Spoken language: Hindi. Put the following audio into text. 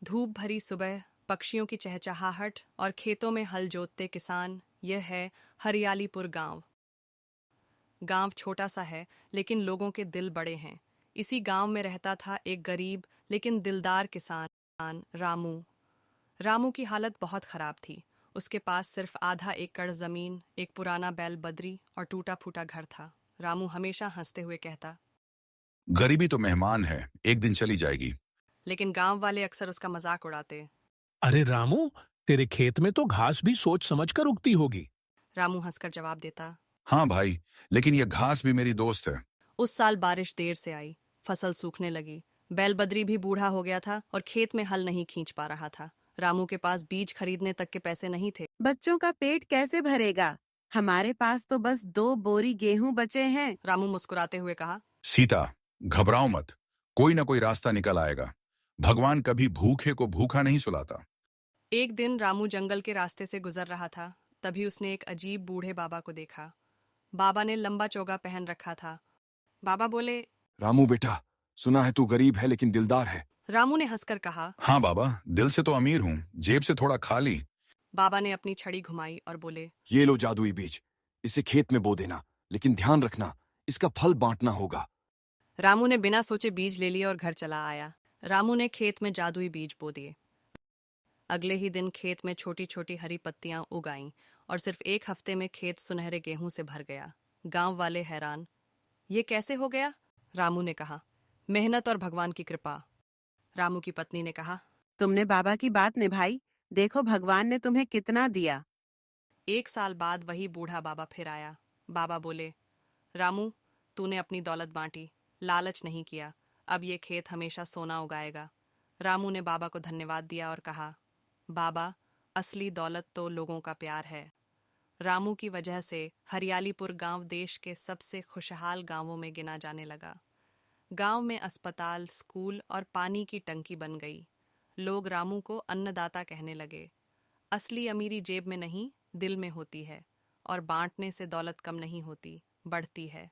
धूप भरी सुबह, पक्षियों की चहचहाहट और खेतों में हल जोतते किसान। यह है हरियालीपुर गांव। गांव छोटा सा है, लेकिन लोगों के दिल बड़े हैं। इसी गांव में रहता था एक गरीब लेकिन दिलदार किसान, रामू। रामू की हालत बहुत खराब थी। उसके पास सिर्फ आधा एकड़ जमीन, एक पुराना बैल बदरी और टूटा फूटा घर था। रामू हमेशा हंसते हुए कहता, गरीबी तो मेहमान है, एक दिन चली जाएगी। लेकिन गांव वाले अक्सर उसका मजाक उड़ाते। अरे रामू, तेरे खेत में तो घास भी सोच समझ कर उगती होगी। रामू हंसकर जवाब देता। हाँ भाई, लेकिन ये घास भी मेरी दोस्त है। उस साल बारिश देर से आई, फसल सूखने लगी। बैलबद्री भी बूढ़ा हो गया था और खेत में हल नहीं खींच पा रहा था। रामू के पास बीज खरीदने तक के पैसे नहीं थे। बच्चों का पेट कैसे भरेगा? हमारे पास तो बस 2 बोरी गेहूं बचे हैं। रामू मुस्कुराते हुए कहा, सीता, घबराओ मत, कोई ना कोई रास्ता निकल आएगा। भगवान कभी भूखे को भूखा नहीं सुलाता। एक दिन रामू जंगल के रास्ते से गुजर रहा था। तभी उसने एक अजीब बूढ़े बाबा को देखा। बाबा ने लंबा चोगा पहन रखा था। बाबा बोले। रामू बेटा, सुना है तू गरीब है लेकिन दिलदार है। रामू ने हंसकर कहा। हाँ बाबा, दिल से तो अमीर हूँ, जेब से थोड़ा खाली। बाबा ने अपनी छड़ी घुमाई और बोले, ये लो जादुई बीज, इसे खेत में बो देना, लेकिन ध्यान रखना, इसका फल बांटना होगा। रामू ने बिना सोचे बीज ले लिया और घर चला आया। रामू ने खेत में जादुई बीज बो दिए। अगले ही दिन खेत में छोटी छोटी हरी पत्तियां उग आईं और सिर्फ एक हफ्ते में खेत सुनहरे गेहूं से भर गया। गांव वाले हैरान। ये कैसे हो गया? रामू ने कहा, मेहनत और भगवान की कृपा। रामू की पत्नी ने कहा, तुमने बाबा की बात निभाई। देखो भगवान ने तुम्हें कितना दिया। एक साल बाद वही बूढ़ा बाबा फिर आया। बाबा बोले, रामू, तूने अपनी दौलत बांटी, लालच नहीं किया। अब ये खेत हमेशा सोना उगाएगा। रामू ने बाबा को धन्यवाद दिया और कहा, बाबा, असली दौलत तो लोगों का प्यार है। रामू की वजह से हरियालीपुर गांव देश के सबसे खुशहाल गांवों में गिना जाने लगा। गांव में अस्पताल, स्कूल और पानी की टंकी बन गई। लोग रामू को अन्नदाता कहने लगे। असली अमीरी जेब में नहीं, दिल में होती है, और बांटने से दौलत कम नहीं होती, बढ़ती है।